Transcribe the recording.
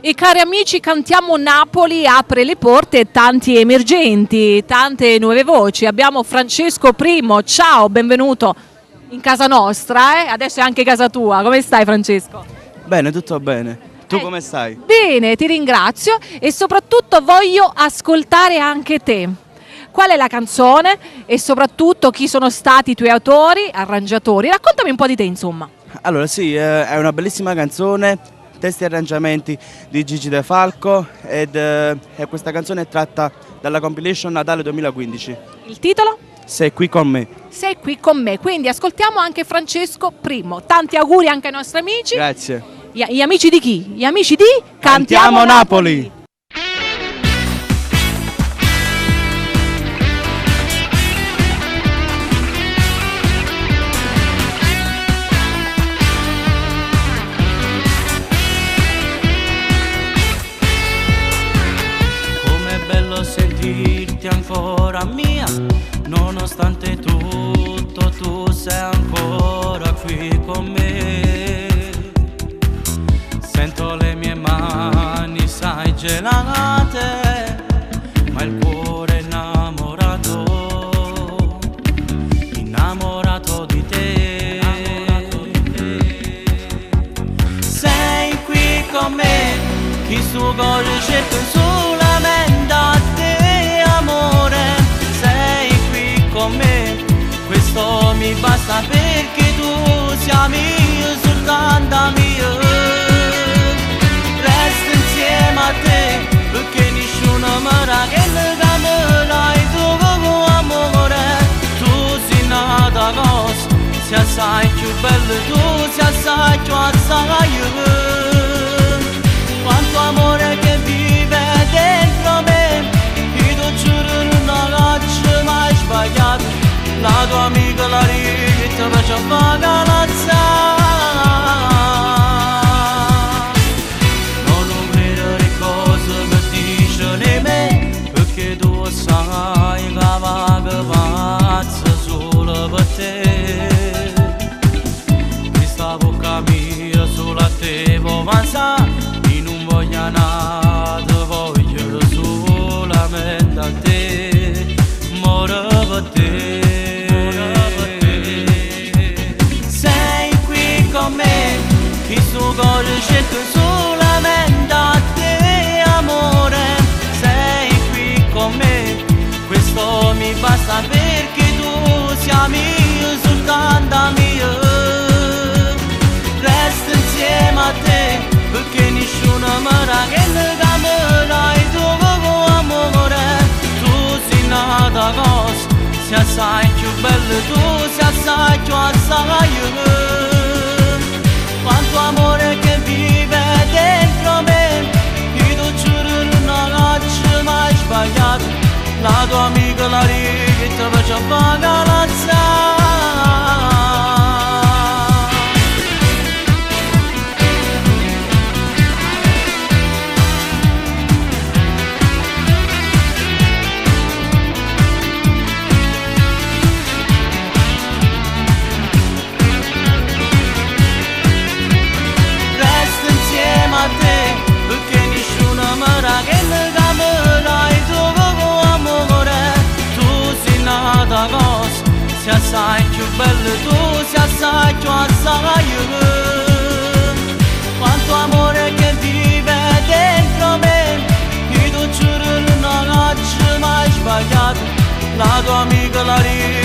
E cari amici, Cantiamo Napoli apre le porte a tanti emergenti, tante nuove voci. Abbiamo Francesco Primo, ciao, benvenuto in casa nostra, adesso è anche casa tua. Come stai, Francesco? Bene, tutto bene. Tu come stai? Bene, ti ringrazio e soprattutto voglio ascoltare anche te. Qual è la canzone e soprattutto chi sono stati i tuoi autori, arrangiatori? Raccontami un po' di te, insomma. Allora sì, è una bellissima canzone, testi e arrangiamenti di Gigi De Falco e questa canzone è tratta dalla compilation Natale 2015. Il titolo? Sei qui con me. Sei qui con me, quindi ascoltiamo anche Francesco Primo. Tanti auguri anche ai nostri amici. Grazie. Gli amici di chi? Gli amici di Cantiamo Napoli. Sentirti ancora mia, nonostante tutto tu sei ancora qui con me. Sento le mie mani, sai, gelate, ma il cuore è innamorato, innamorato di te. Sei qui con me, chi su cuore cerca solamente a te. Sei qui con me, questo mi basta perché tu sei mio, soltanto mio. Resto insieme a te perché nessuno mi raggiunge me l'hai tu come amore. Tu sei nata cosa, sei assai più bello, tu sei assai più assai io. Quanto amore che vive dentro me, mai sbagliato, la tua amica la rita mi ci fa non credere cosa mi dice di me, perché tu sai che vaga pazza solo per te. Questa bocca mia solo a te può pensare, io non voglio nada, voglio solamente a te. Sei qui con me, il suo cuore cerca solamente a te, amore. Sei qui con me, questo mi basta perché tu sei mio, soltanto mio. Resto insieme a te perché nessuno mi raggiunge me l'hai tu come amore. Tu sei nata cosa, sei assai più bello, tu sei assai più assai io. Quanto amore che vive dentro me, io ti giuro non ho mai sbagliato, la tua amica la rita mi ci fa sei assai più bello, tu sei assai più assai io. Quanto amore che vive dentro me, io ti giuro non ho mai sbagliato, la tua amica la rita